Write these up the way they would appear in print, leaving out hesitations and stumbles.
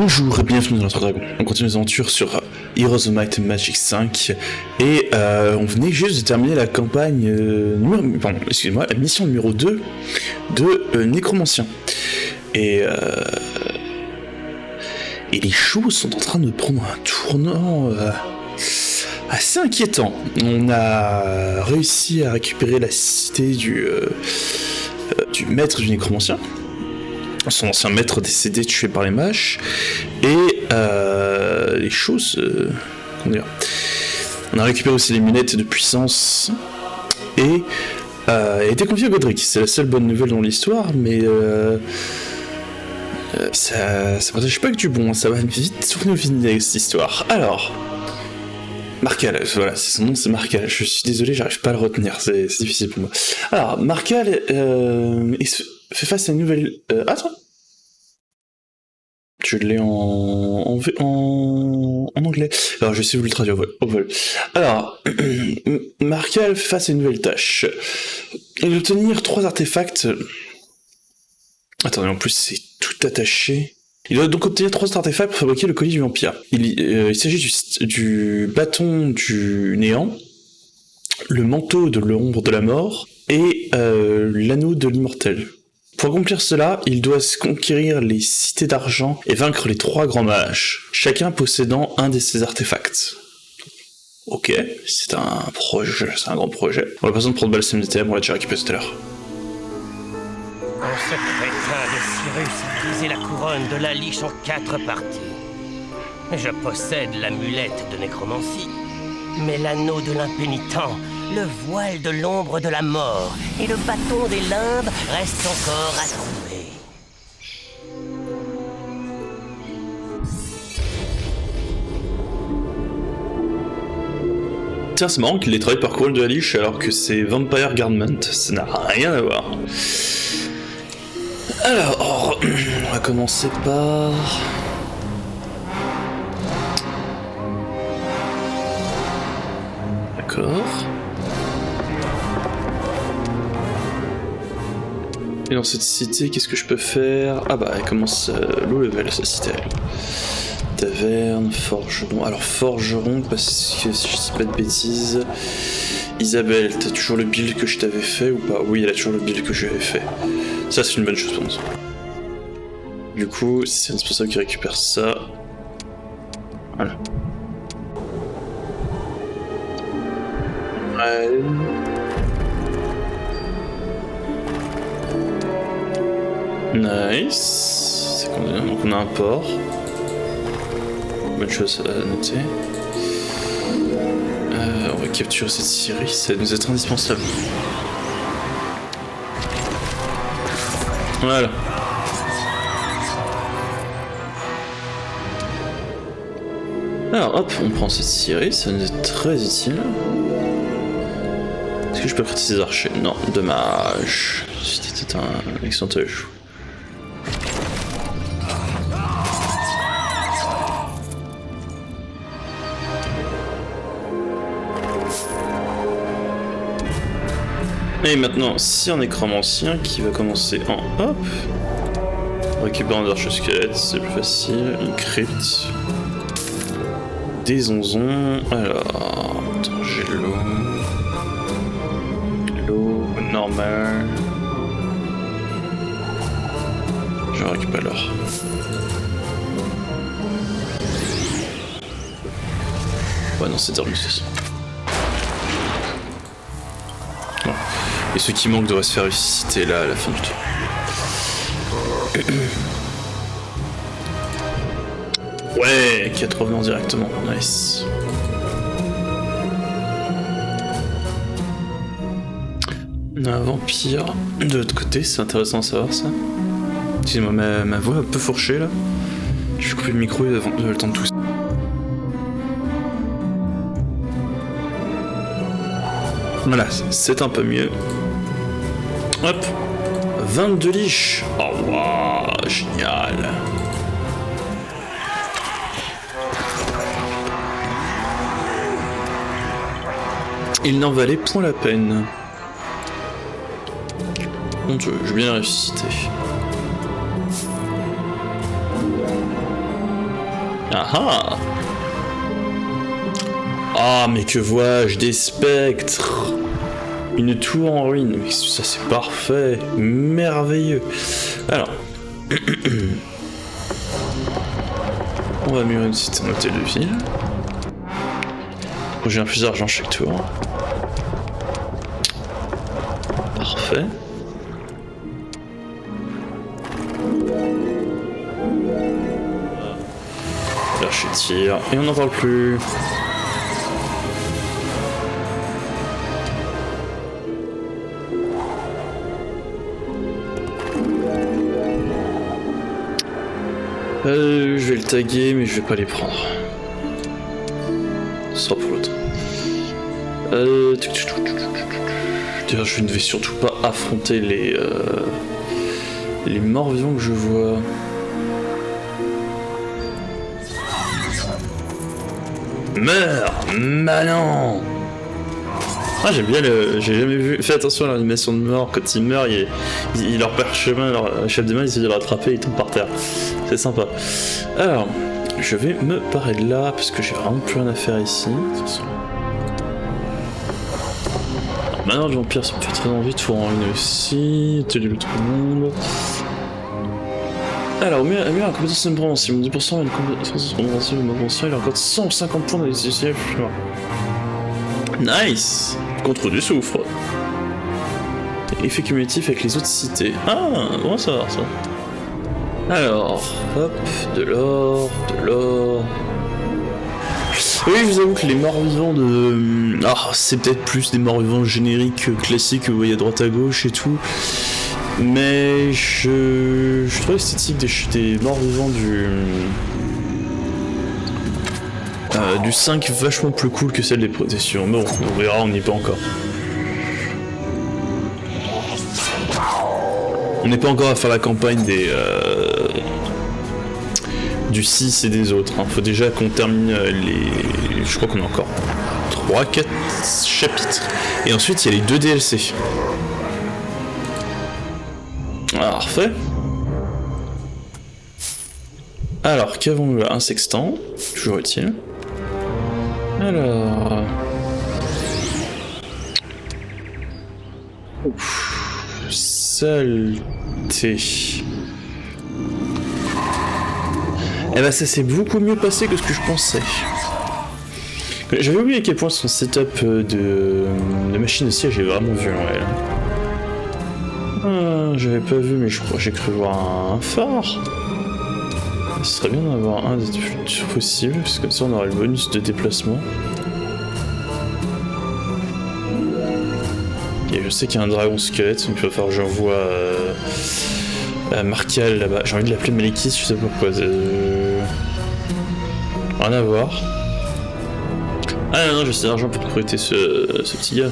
Bonjour et bienvenue dans notre dragon. On continue nos aventures sur Heroes of Might and Magic 5 et on venait juste de terminer la campagne la mission numéro 2 de Nécromancien. Et les choses sont en train de prendre un tournant assez inquiétant. On a réussi à récupérer la cité du maître du Nécromancien, son ancien maître décédé tué par les mâches, et les choses... comment dire, on a récupéré aussi les lunettes de puissance, et a été confié à Godric. C'est la seule bonne nouvelle dans l'histoire, mais ça partage pas que du bon, ça va vite tourner au vinaigre avec cette histoire. Alors... Marcal, voilà, c'est son nom, c'est Marcal. Je suis désolé, j'arrive pas à le retenir, c'est difficile pour moi. Alors, Marcal fait face à une nouvelle... attends. Je l'ai en anglais. Alors, je vais essayer de vous le traduire au vol. Alors, Marcal fait face à une nouvelle tâche. Il doit obtenir 3 artefacts... Attendez, en plus, c'est tout attaché... Il doit donc obtenir 3 artefacts pour fabriquer le colis du vampire. Il s'agit du bâton du néant, le manteau de l'ombre de la mort et l'anneau de l'immortel. Pour accomplir cela, il doit conquérir les cités d'argent et vaincre les 3 grands mages, chacun possédant un de ces artefacts. Ok, c'est un projet, c'est un grand projet. On a pas besoin de prendre Balsam des Ténèbres, on l'a déjà récupéré tout à l'heure. Ce crétin de Cyrus a divisé la couronne de la liche en 4 parties. Je possède l'amulette de nécromancie, mais l'anneau de l'impénitent, le voile de l'ombre de la mort et le bâton des limbes restent encore à trouver. Tiens, c'est marrant qu'il ait travaillé par couronne de la liche alors que c'est Vampire Garment, ça n'a rien à voir. Alors, on va commencer par... D'accord. Et dans cette cité, qu'est-ce que je peux faire? Ah bah, elle commence low level, cette cité. Taverne, forgeron... Alors, forgeron, parce que si je dis pas de bêtises... Isabelle, t'as toujours le build que je t'avais fait ou pas? Oui, elle a toujours le build que je lui avais fait. Ça, c'est une bonne chose pour nous. Du coup, c'est responsable qui récupère ça. Voilà. Ouais. Nice. C'est combien? Donc on a un port. Bonne chose à noter. On va capturer cette Syrie, ça va nous être indispensable. Voilà. Alors hop, on prend cette Syrie, ça nous est très utile. Est-ce que je peux prêter ces archers? Non, dommage. C'était un excellent ajout. Et maintenant, si un nécromancien qui va commencer en hop, récupérant des archesquelettes, c'est plus facile, une crypte, des onzons, alors, attends, j'ai l'eau, normal, je récupère l'or. Ouais non, c'est terminé. Et ceux qui manquent devraient se faire ressusciter là à la fin du tour. Ouais, 4 revenants directement, nice. On a un vampire de l'autre côté, c'est intéressant à savoir ça. Excusez-moi, ma voix est un peu fourchée là. Je vais couper le micro avant de le temps de tousser. Voilà, c'est un peu mieux. Hop, 22 liches. Oh waouh, génial. Il n'en valait point la peine. Mon Dieu, j'ai bien ressuscité. Ah ah. Ah, mais que vois-je, des spectres. Une tour en ruine, mais ça c'est parfait, merveilleux. Alors, on va mûrir une cité en hôtel de ville. J'ai un plus d'argent chaque tour. Parfait. L'archer-tir, et on n'en parle plus. Je vais le taguer, mais je vais pas les prendre. Ce sera pour l'autre. D'ailleurs, je ne vais surtout pas affronter les morts-vivants que je vois. Meurs, malin! Ah, j'aime bien le... J'ai jamais vu... Fais attention à l'animation de mort, quand il meurt, il leur perd chemin, leur chef de main, il essaie de le rattraper, il tombe par terre. C'est sympa. Alors, je vais me parer de là, parce que j'ai vraiment plus rien à faire ici. Alors, maintenant, le vampire, ça me fait très envie de faire en une aussi, télé tout le monde. Alors, mieux la compétence de invincible, 10% une compétence invincible, il a encore 150 points dans les CCF. Nice! Contre du soufre. Effet cumulatif avec les autres cités. Ah, bon à savoir ça. Alors, hop, de l'or. Oui, je vous avoue que les morts-vivants de... Ah, c'est peut-être plus des morts-vivants génériques classiques que vous voyez à droite à gauche et tout. Mais je trouve l'esthétique des morts-vivants du 5 vachement plus cool que celle des protections. Bon, on verra, on n'y est pas encore. On n'est pas encore à faire la campagne du 6 et des autres. Faut déjà qu'on termine les... Je crois qu'on a encore 3-4 chapitres. Et ensuite, il y a les 2 DLC. Parfait. Alors, qu'avons-nous là? Un sextant, toujours utile. Alors... Ouf. Saleté. Eh ben ça s'est beaucoup mieux passé que ce que je pensais. J'avais oublié à quel point son setup de machine de siège est vraiment violent. Ouais. Ah, j'avais pas vu, mais j'ai cru voir un phare. Ce serait bien d'en avoir un des plus possible, parce que comme ça on aurait le bonus de déplacement. Et je sais qu'il y a un dragon squelette, donc il va falloir que j'envoie Martial là-bas. J'ai envie de l'appeler Malekith, je sais pas pourquoi. Rien à voir. Ah non, j'ai assez d'argent pour recruter ce petit gars.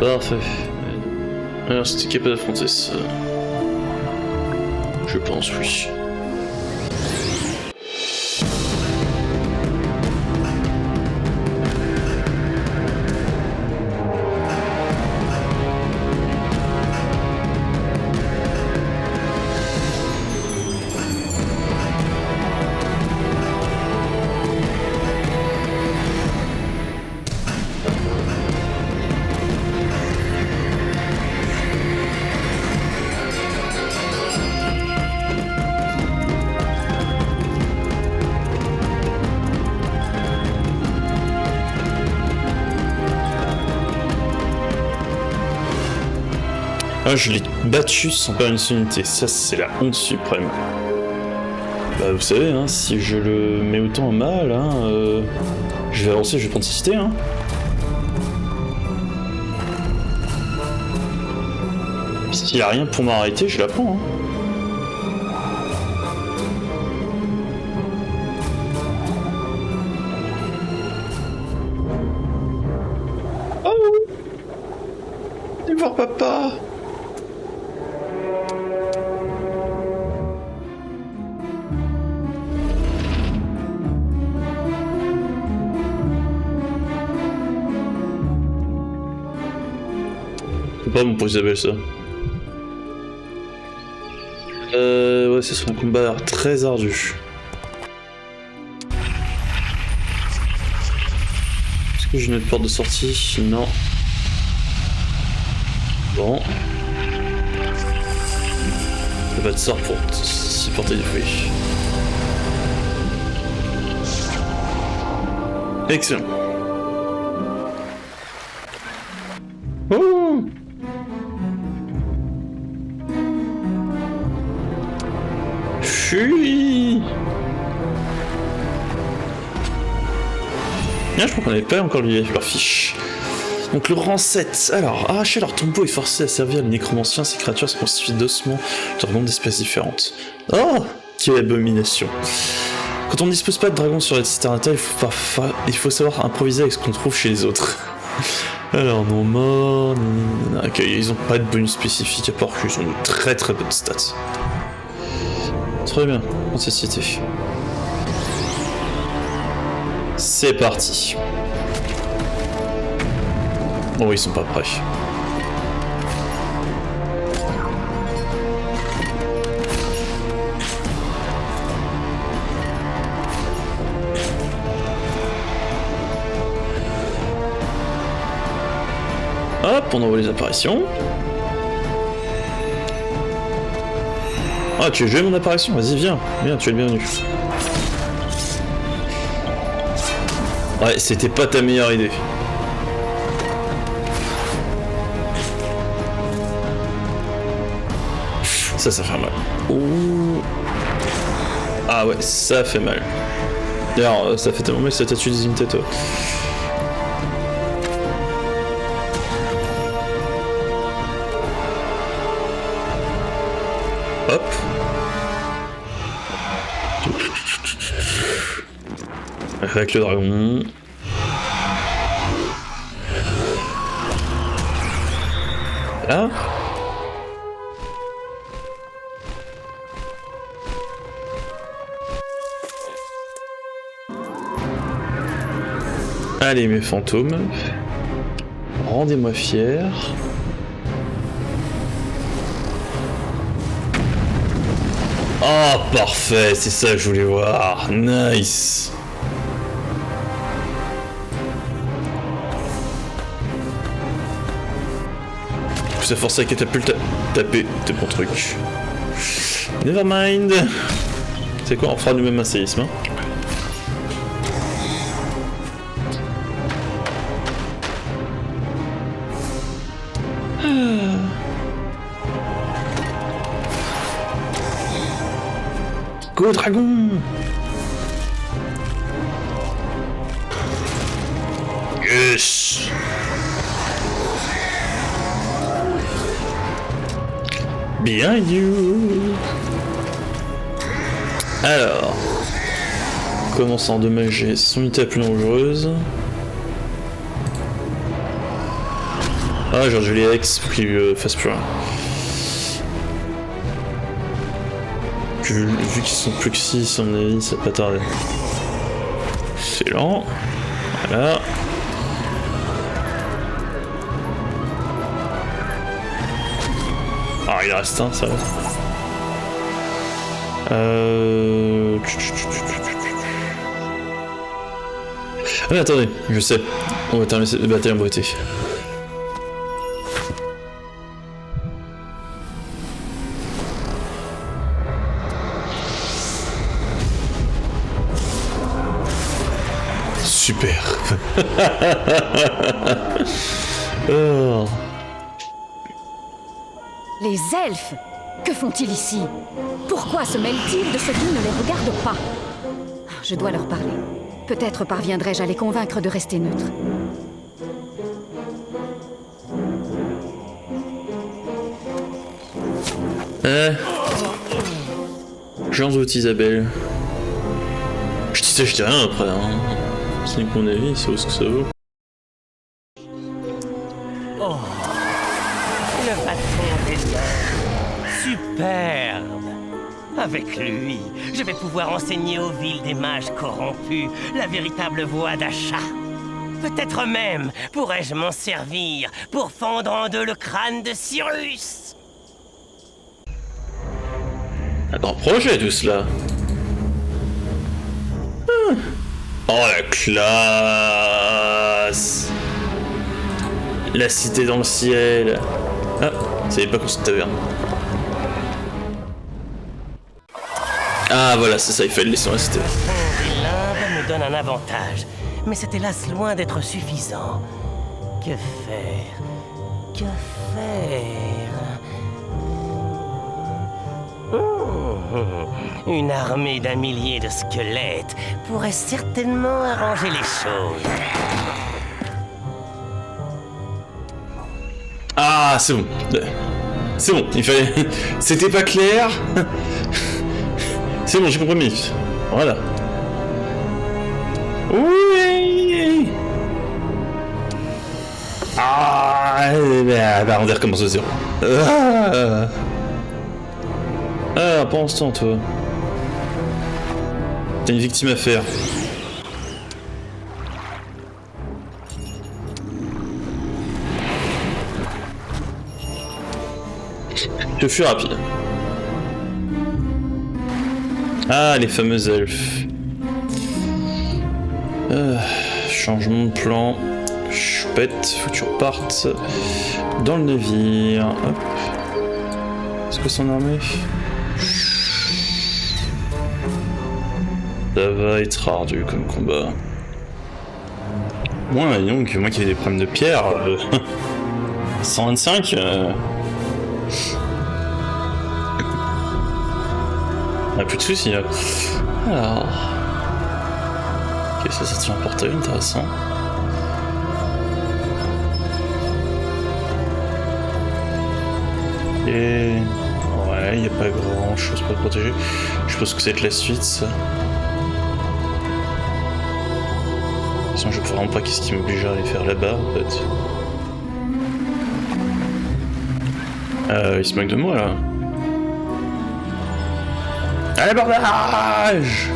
Parfait. Alors c'était capable d'affronter ça. Je pense, oui. Ah, je l'ai battu sans perdre une seule unité, ça c'est la honte suprême. Bah vous savez, hein, si je le mets autant en mal, hein, je vais avancer, je vais prendre cette cité, hein. S'il y a rien pour m'arrêter, je la prends, hein. Oh! Allez voir papa! C'est pas bon pour Isabelle ça. Ouais, ce sera un combat très ardu. Est-ce que j'ai une autre porte de sortie? Non. Bon. Il n'y a pas de sort pour s'y porter du fruit. Excellent. Oh! Fuis! Ah, je crois qu'on n'avait pas encore lu leur fiche. Donc le rang 7. Alors, arracher leur tombeau et forcer à servir les nécromanciens, ces créatures se constituent d'ossements de nombre d'espèces différentes. Oh! Quelle abomination! Quand on ne dispose pas de dragons sur la Citernata, il faut savoir improviser avec ce qu'on trouve chez les autres. Alors, non mort... Ok, ils ont pas de bonus spécifique à part qu'ils ont de très très bonnes stats. Très bien, necessité. C'est parti. Oh, ils sont pas prêts. Hop, on envoie les apparitions. Ah, tu veux jouer mon apparition? Vas-y, viens. Viens, tu es le bienvenu. Ouais, c'était pas ta meilleure idée. Ça fait mal. Ouh. Ah ouais, ça fait mal. D'ailleurs, ça fait tellement mal que ça t'a tué des imitatos. Hop. Avec le dragon. Là. Allez mes fantômes, rendez-moi fier. Oh parfait, c'est ça que je voulais voir, nice. Ça force la catapulte à taper, c'est bon truc. Nevermind. C'est quoi, on fera nous-mêmes un séisme hein. Go dragon! Yes! Behind you! Alors, comment s'endommager son unité la plus dangereuse? Ah, j'ai rejoué les X pour qu'il fasse plus rien. Vu qu'ils sont plus que 6, à mon avis, ça va pas tarder. Excellent. Voilà. Ah, il reste un, ça va. Ah mais attendez, je sais. On va terminer cette bataille en beauté. Super. Oh. Les elfes, que font-ils ici? Pourquoi se mêlent-ils de ce qui ne les regarde pas? Je dois leur parler. Peut-être parviendrai-je à les convaincre de rester neutres. J'en doute Isabelle. Je dis ça, je dis rien après. Hein. C'est que mon avis, ça vaut ce que ça vaut. Oh, le bâton des heures. Superbe. Avec lui, je vais pouvoir enseigner aux villes des mages corrompus la véritable voie d'Asha. Peut-être même pourrais-je m'en servir pour fendre en deux le crâne de Cyrus. Un grand projet tout cela. Oh la classe. La cité dans le ciel. Ah, c'est pas qu'on se taverne. Ah voilà, c'est ça, il fallait le laisser rester. L'Inde me donne un avantage, mais c'est hélas loin d'être suffisant. Que faire? Que faire? Une armée d'1 millier de squelettes pourrait certainement arranger les choses. Ah, c'est bon. C'est bon, il fallait... C'était pas clair. C'est bon, j'ai compris. Voilà. Oui. Ah, bah, on va recommencer de zéro. Ah, pendant ce temps, toi. T'as une victime à faire. Je fus rapide. Ah, les fameux elfes. Changement de plan. Choupette, faut que tu repartes dans le navire. Hop. Est-ce que son armée? Ça va être ardu comme combat. Moi, donc, moi qui ai des problèmes de pierre, 125. Ah, plus de soucis là. Alors. Ok, ça tient un portail intéressant. Et. Ouais, y a pas grand chose pour protéger. Je pense que c'est la suite ça. De toute façon, je ne sais vraiment pas qu'est-ce qui m'oblige à aller faire là-bas en fait. Il se moque de moi là. Allez, bordage!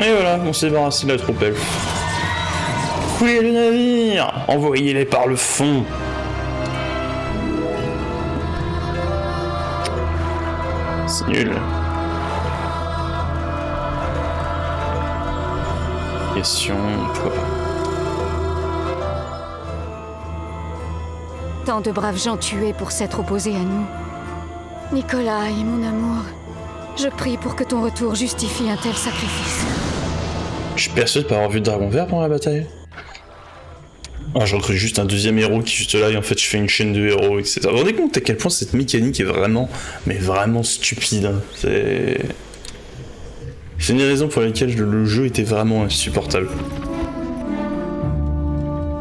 Et voilà, on s'est débarrassé de la troupe elfe. Coulez le navire! Envoyez-les par le fond! C'est nul. Question, pourquoi pas. Tant de braves gens tués pour s'être opposés à nous. Nicolas et mon amour, je prie pour que ton retour justifie un tel sacrifice. Je suis persuadé de pas avoir vu de dragon vert pendant la bataille. Ah, je recrute juste un deuxième héros qui est juste là et en fait je fais une chaîne de héros, etc. Vous vous rendez compte à quel point cette mécanique est vraiment, mais vraiment stupide. Hein. C'est une des raisons pour lesquelles le jeu était vraiment insupportable.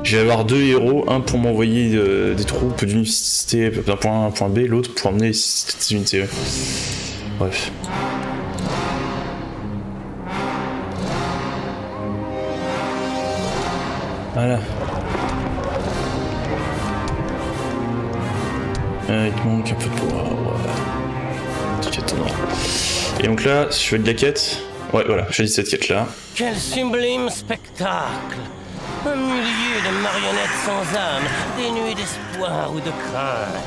Je vais avoir deux héros, un pour m'envoyer des troupes d'une cité d'un point A à un point B, l'autre pour emmener les unités. Bref. Voilà. Il te manque un peu de poids, ouais. Truc étonnant. Et donc là, si je fais de la quête... Ouais, voilà, j'ai dit cette quête-là. Quel sublime spectacle! Un millier de marionnettes sans âme, dénuées d'espoir ou de crainte,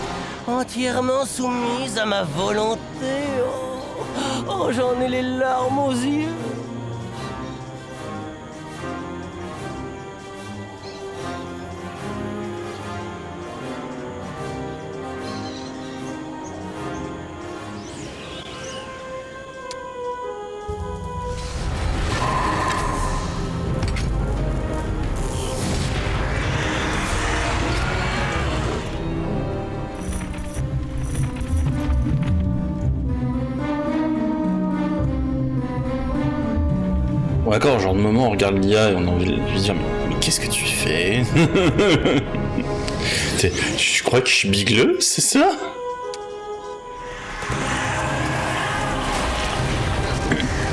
entièrement soumises à ma volonté. Oh, j'en ai les larmes aux yeux. Bon d'accord, genre de moment on regarde l'IA et on a envie de lui dire mais qu'est-ce que tu fais? Tu crois que je suis bigleux, c'est ça?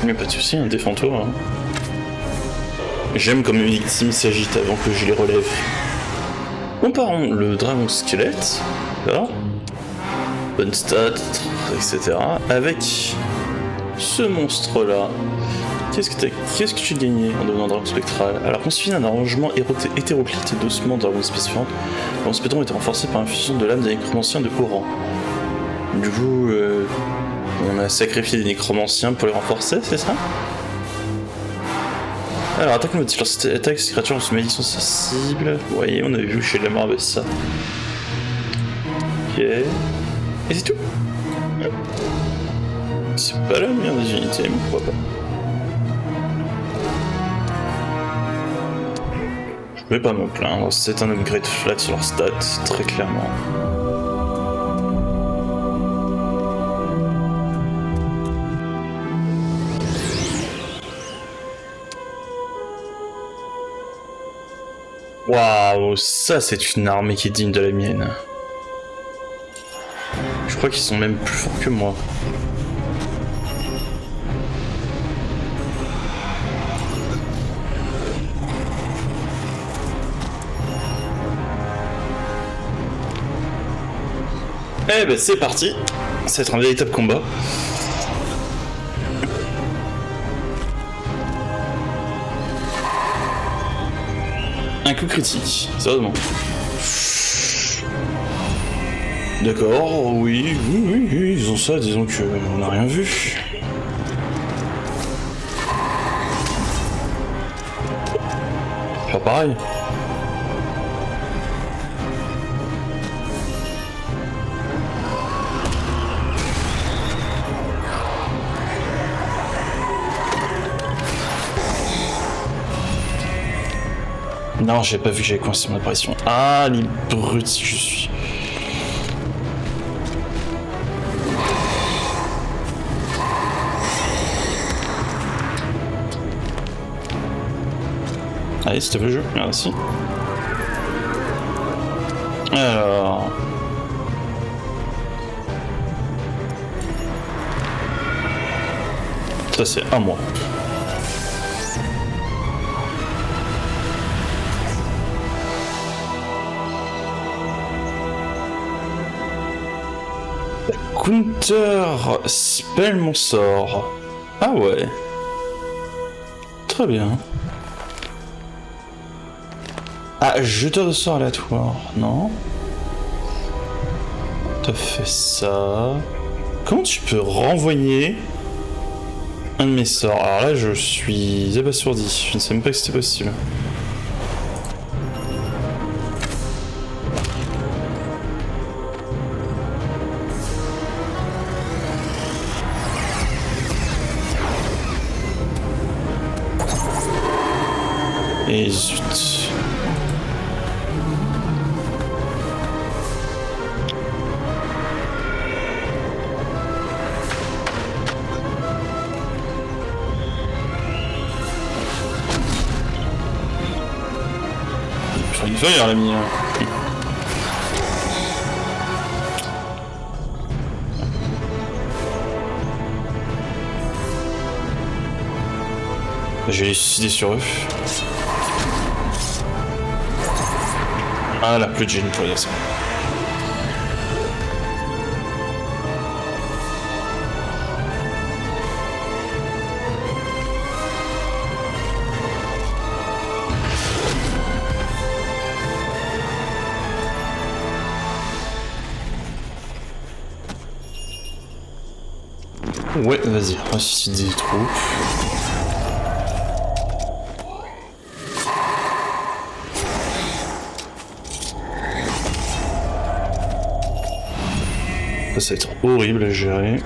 Mais pas de soucis, hein, défends-toi. Hein. J'aime comme une victime s'agite avant que je les relève. Comparons le dragon squelette, là, bonne stat, etc. avec ce monstre-là. Qu'est-ce que tu as gagné en devenant dragon spectral? Alors, constitué d'un arrangement hétéroclite d'ossements de dragons spécifiques, le spectrum était renforcé par l'infusion de l'âme des nécromanciens de haut rang. Du coup, on a sacrifié des nécromanciens pour les renforcer, c'est ça? Alors, attaque motive. Lorsque attaque, ces créatures ont une malédiction sensible. Vous voyez, on avait vu chez la marbe ça. Ok. Et c'est tout. C'est pas la meilleure des unités, mais pourquoi pas. Je vais pas me plaindre, c'est un upgrade flat sur leur stats, très clairement. Waouh, ça c'est une armée qui est digne de la mienne. Je crois qu'ils sont même plus forts que moi. Eh ben c'est parti, ça va être un véritable combat. Un coup critique, sérieusement. D'accord, oui, ils ont ça, disons que on n'a rien vu. Faire pareil. Non, j'ai pas vu que j'avais coincé mon apparition. Ah, l'abruti que je suis. Allez, c'était le jeu, merci. Alors... Ça c'est à moi. Counter spell mon sort. Ah ouais. Très bien. Ah, jeteur de sort aléatoire, non? T'as fait ça. Comment tu peux renvoyer un de mes sorts? Alors là, je suis abasourdi. Je ne savais même pas que c'était possible. Et zut. Faire une feuille, l'ami. J'ai décidé sur eux. Ah là, plus de gêne pour dire ça. Ouais, vas-y, ressuscite des troupes. Ça va être horrible à gérer.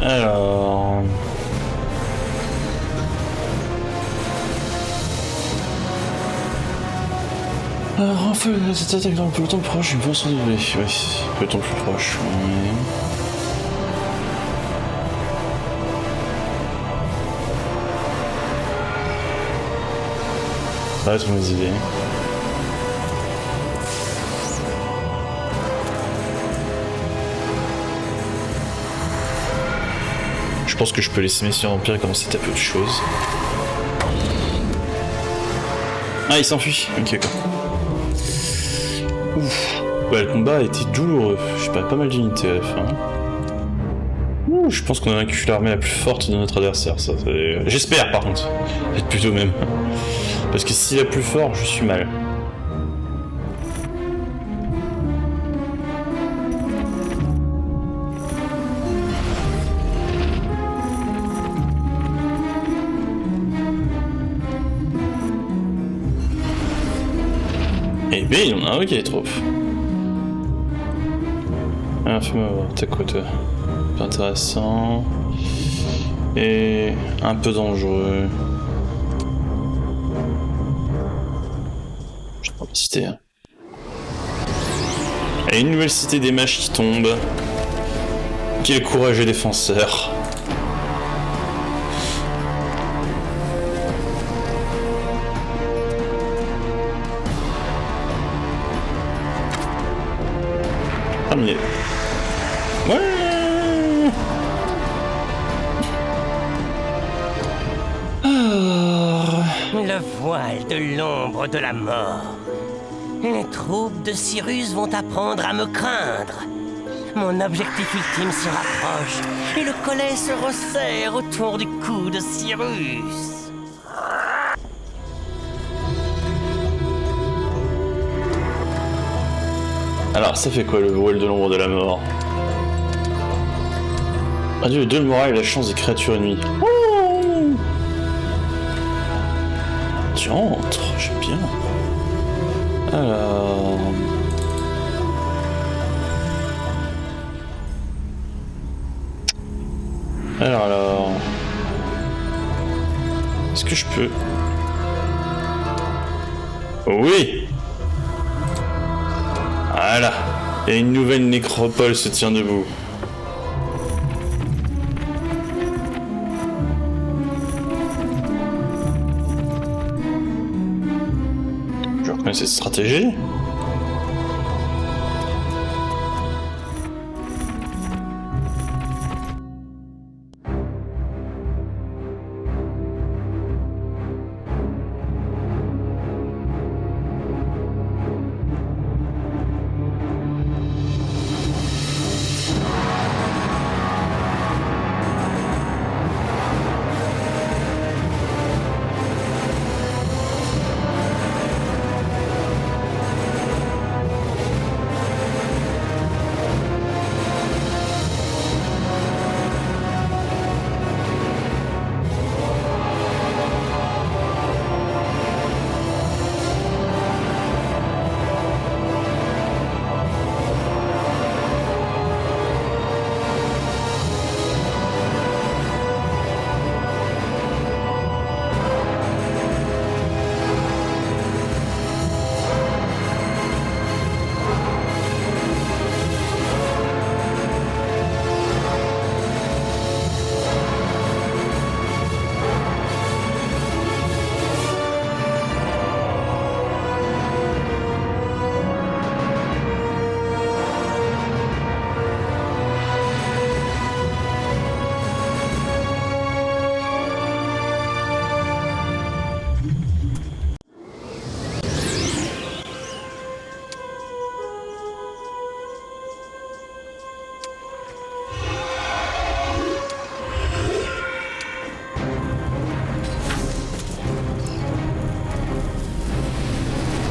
Alors... Alors, enfin, cette attaque dans le peloton proche, une fois sans doubler. Oui, peloton plus proche. Ouais. Pas trop mes idées. Je pense que je peux laisser Messieurs Empire commencer à taper autre chose. Ah, il s'enfuit. Ok, d'accord. Ouf. Ouais, le combat a été douloureux. J'ai perdu pas mal d'unités à la fin. Ouh, je pense qu'on a vaincu l'armée la plus forte de notre adversaire. Ça, j'espère par contre. Plutôt même. Parce que s'il est plus fort, je suis mal. Eh ben, il y en a un qui est trop. Ah, fais-moi voir, t'as quoi toi? Pas intéressant. Et un peu dangereux. Je vais pas citer. Hein. Et une nouvelle cité des mages qui tombe. Quel courageux défenseur. Terminé. Ouais. Le voile de l'ombre de la mort. Les troupes de Cyrus vont apprendre à me craindre. Mon objectif ultime se rapproche et le collet se resserre autour du cou de Cyrus. Alors, ça fait quoi le voile de l'ombre de la mort? Adieu, de le moral et la chance des créatures ennemies. Oh, tu entres, j'aime bien. Alors... Alors... Est-ce que je peux... Oui! Voilà. Et une nouvelle nécropole se tient debout. Je reconnais cette stratégie.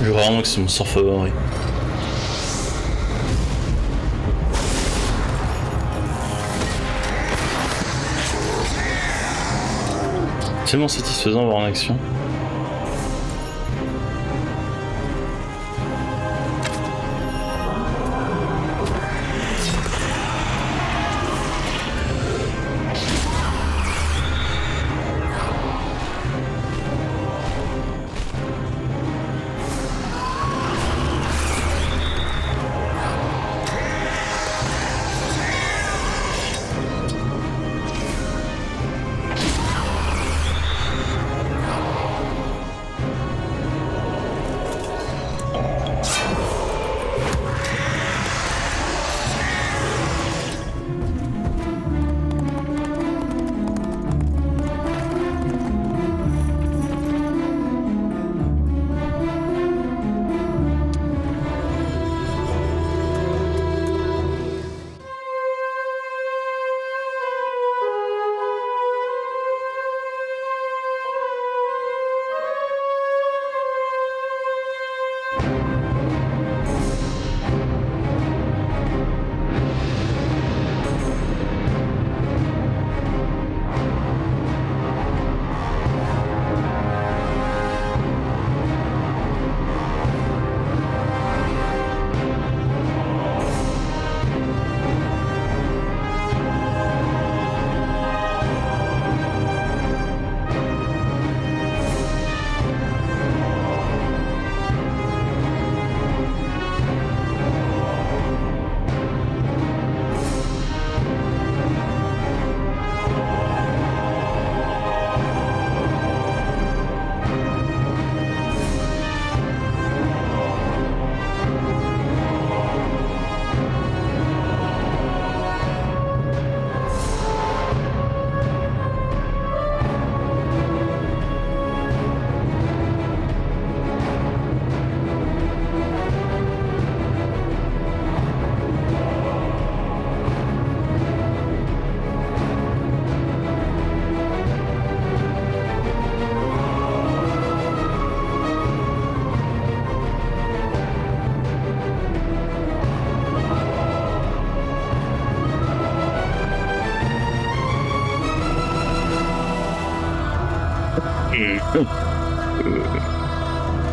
Je vois vraiment que c'est mon sort favori. Tellement satisfaisant de voir en action.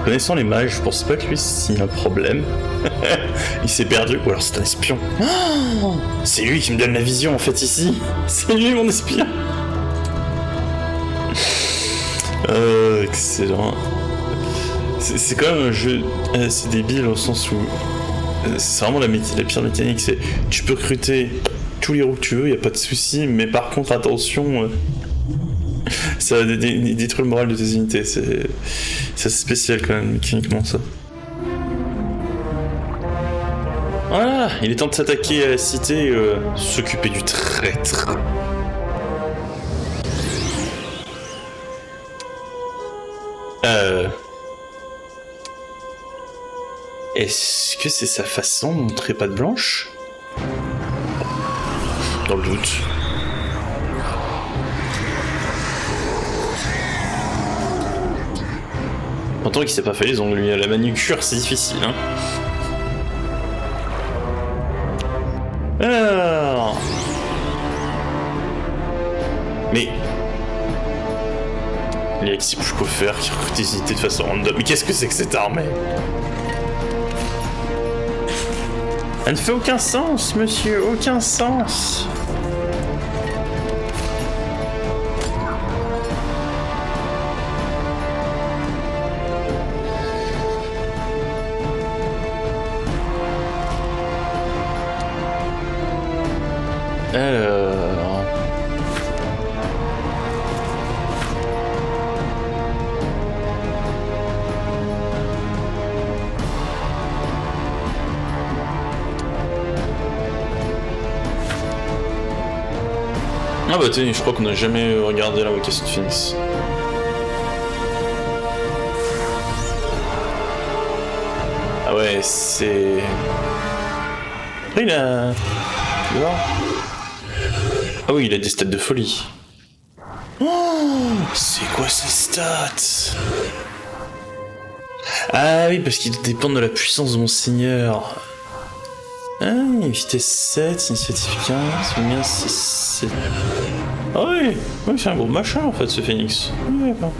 Connaissant les mages, je pense pas que lui s'il y a un problème. Il s'est perdu, ou alors c'est un espion. Oh, c'est lui qui me donne la vision en fait ici. C'est lui mon espion. Excellent. C'est quand même un jeu assez débile au sens où c'est vraiment la pire mécanique. C'est tu peux recruter tous les héros que tu veux, y a pas de souci, mais par contre attention. Ça va détruire le moral de tes unités, c'est assez spécial quand même, mécaniquement ça. Voilà, il est temps de s'attaquer à la cité et s'occuper du traître. Est-ce que c'est sa façon de montrer patte blanche? Dans le doute. Pourtant qu'il s'est pas fait les ongles, lui, à la manucure, c'est difficile, hein. Alors... Mais... Il y a qui plus quoi faire, qui recrute des unités de façon random. Mais qu'est-ce que c'est que cette armée? Elle ne fait aucun sens, monsieur, aucun sens. Alors... Ah bah tenez, je crois qu'on n'a jamais regardé la vocation de Phoenix. Ah ouais, c'est... Après il a... Tu vois ? Ah oui, il a des stats de folie. Oh, c'est quoi ces stats? Ah oui, parce qu'il dépend de la puissance de mon seigneur. Ah, vitesse 7, initiative 15, lumière 6, 7. Ah oui, oui c'est un gros machin en fait ce phénix. Oui, d'accord.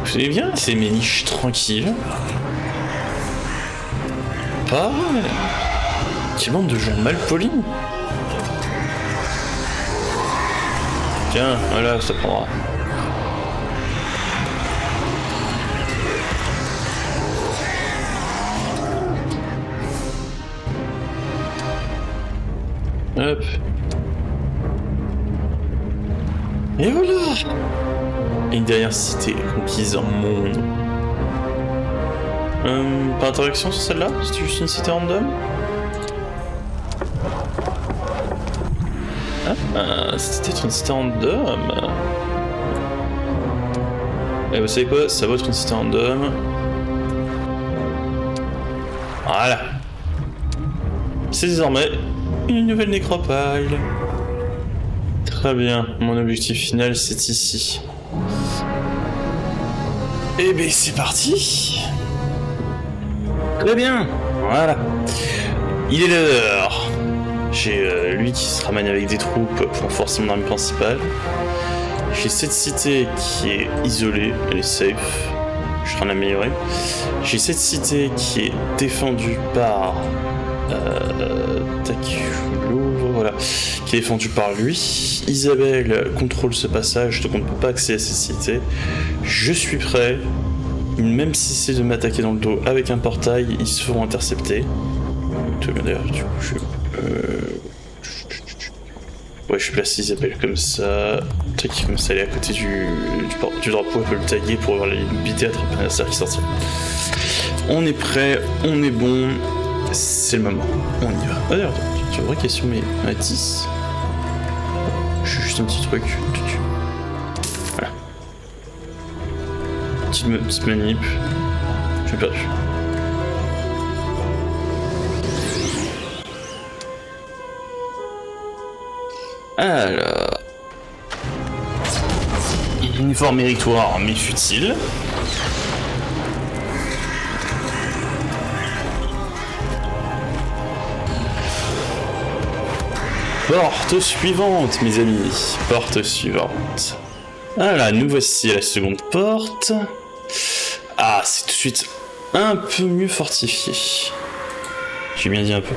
Vous savez bien, c'est mes niches tranquilles. Ah ouais. Quelle bande de gens mal polis. Tiens, voilà, ça prendra. Hop. Et voilà. Et une dernière cité conquise en monde. Pas d'interaction sur celle-là? C'est juste une cité random? C'était une cité random. Et vous savez quoi? Ça va être une cité random. Voilà. C'est désormais une nouvelle nécropole. Très bien. Mon objectif final, c'est ici. Et ben c'est parti. Très bien. Voilà. Il est l'heure. J'ai lui qui se ramène avec des troupes pour renforcer mon armée principale. J'ai cette cité qui est isolée, elle est safe. Je serai en améliorer. J'ai cette cité qui est défendue par Takulo, voilà, qui est défendue par lui. Isabelle contrôle ce passage, donc on ne peut pas accéder à cette cité. Je suis prêt. Même si c'est de m'attaquer dans le dos avec un portail, ils se feront intercepter. D'ailleurs, du coup, ouais, je place Isabelle comme ça. Tac, comme ça, elle est à côté du drapeau, elle peut le taguer pour avoir la liberté d'attraper un adversaire qui sortira. On est prêt, on est bon, c'est le moment, on y va. Ah, d'ailleurs, tu as une vraie question, mais à 10. Juste un petit truc. Voilà. Petite manip. J'ai perdu. Alors... Uniforme méritoire mais futile. Porte suivante, mes amis. Porte suivante. Voilà, nous voici à la seconde porte. Ah, c'est tout de suite un peu mieux fortifié. J'ai bien dit un peu.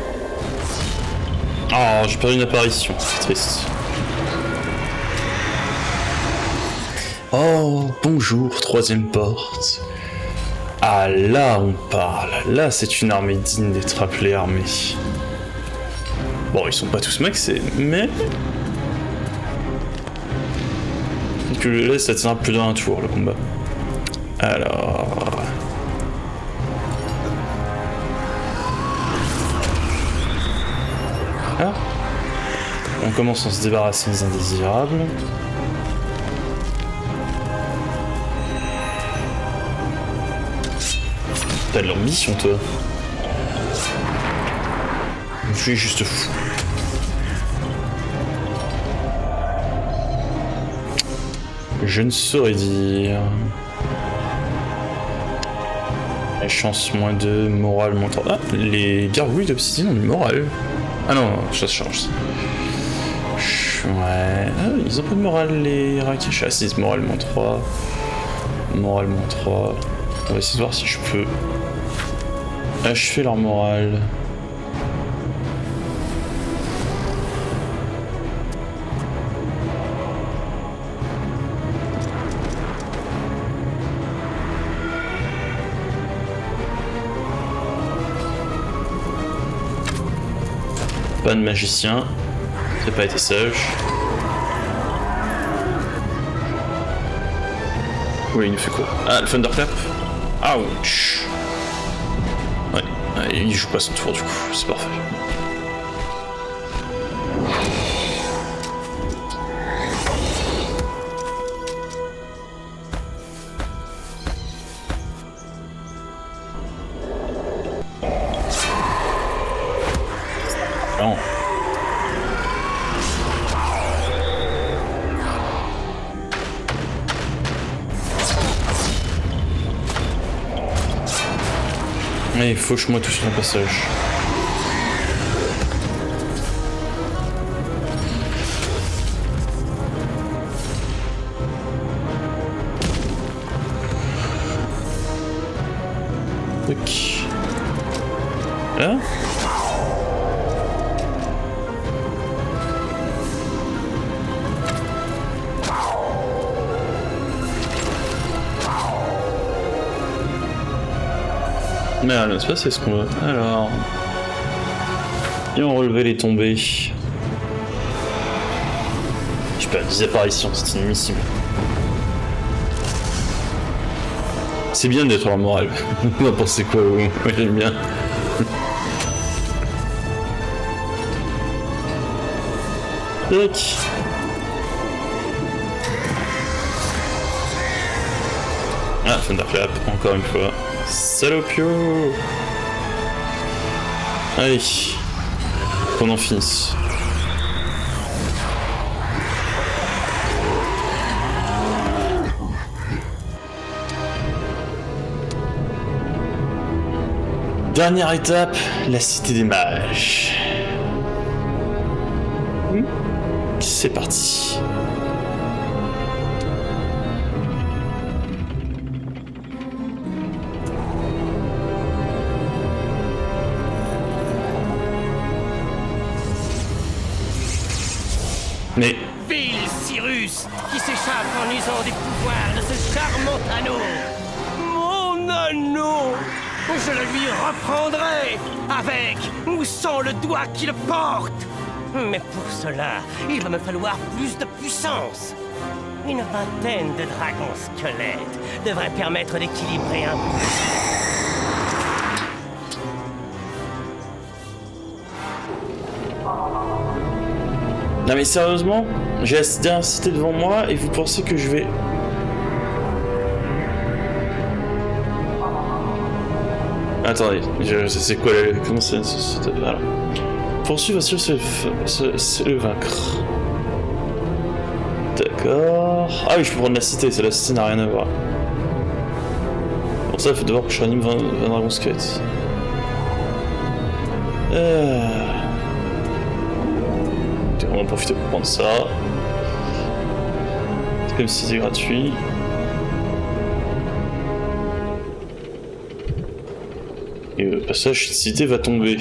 Oh, j'ai perdu une apparition, c'est triste. Oh, bonjour, troisième porte. Ah, là, on parle. Là, c'est une armée digne d'être appelée armée. Bon, ils sont pas tous maxés, mais... Donc là, ça tiendra plus d'un tour, le combat. Alors... Ah. On commence en se débarrassant des indésirables. T'as de l'ambition, toi. Je suis juste fou. Je ne saurais dire. La chance moins 2, morale moins 3. Ah, les gargouilles d'obsidienne ont du moral. Ah non, ça change. Ouais. Ah, ils ont pas de morale, les Rakish. Ah, c'est morale moins 3. Morale moins 3. On va essayer de voir si je peux achever leur morale. Pas de magicien, ça n'a pas été sage. Oui, il nous fait quoi? Ah, le Thunderclap. Ouch. Ouais, il joue pas son tour du coup, c'est parfait. Non. Allez, fauche-moi tout sur ton passage. Ok. Là? Merde, c'est pas c'est ce qu'on veut. Alors. Et on relevait les tombées. Je sais pas, disparition, c'est inadmissible. C'est bien d'être leur morale. Vous en pensez quoi, vous? Moi j'aime bien. Tac. Ah, Thunderclap, encore une fois. Salopio! Allez, qu'on en finisse. Dernière étape, la cité des mages. C'est parti. Mais... Vil Cyrus, qui s'échappe en usant des pouvoirs de ce charmant anneau. Mon anneau! Je le lui reprendrai, avec ou sans le doigt qui le porte. Mais pour cela, il va me falloir plus de puissance. Une vingtaine de dragons squelettes devrait permettre d'équilibrer un peu. Non mais sérieusement, j'ai la dernière cité devant moi et vous pensez que je vais... Attendez, c'est quoi la... Comment c'est... Alors... Poursuivre sûr c'est le vaincre. D'accord... Ah oui, je peux prendre la cité, la cité n'a rien à voir. Pour ça, il faut devoir que je réanime 20 dragons squelettes. On va en profiter pour prendre ça. C'est comme si c'était gratuit. Et le passage, cette cité va tomber.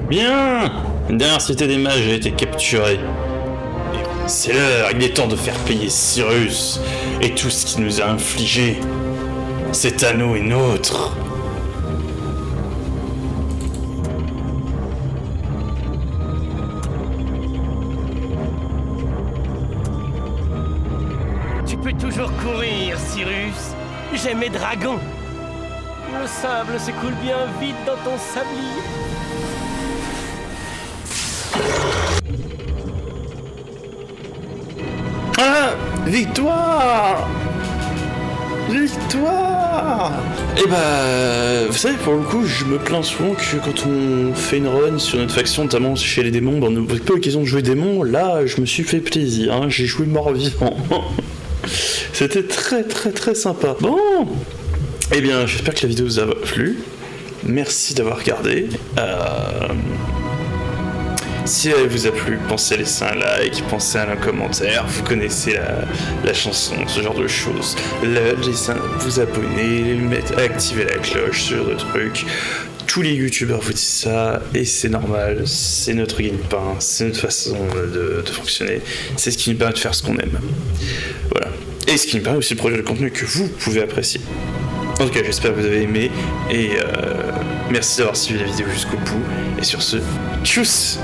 Bien. Une dernière cité des mages a été capturée. C'est l'heure, il est temps de faire payer Cyrus et tout ce qu'il nous a infligé. Cet anneau est nôtre. Tu peux toujours courir, Cyrus. J'ai mes dragons. Le sable s'écoule bien vite dans ton sablier. Ah, victoire! Victoire! Et bah, vous savez, pour le coup, je me plains souvent que quand on fait une run sur notre faction, notamment chez les démons, on n'a pas l'occasion de jouer démons. Là, je me suis fait plaisir, hein, j'ai joué mort-vivant. C'était très très très sympa. Bon, eh bien, j'espère que la vidéo vous a plu. Merci d'avoir regardé. Si elle vous a plu, pensez à laisser un like, pensez à un commentaire, vous connaissez la chanson, ce genre de choses. Laissez vous abonner, activer la cloche, ce genre de trucs. Tous les youtubeurs vous disent ça, et c'est normal, c'est notre gagne-pain, c'est notre façon de fonctionner, c'est ce qui nous permet de faire ce qu'on aime. Voilà. Et ce qui nous permet aussi de produire le contenu que vous pouvez apprécier. En tout cas, j'espère que vous avez aimé, et merci d'avoir suivi la vidéo jusqu'au bout, et sur ce, tchuss!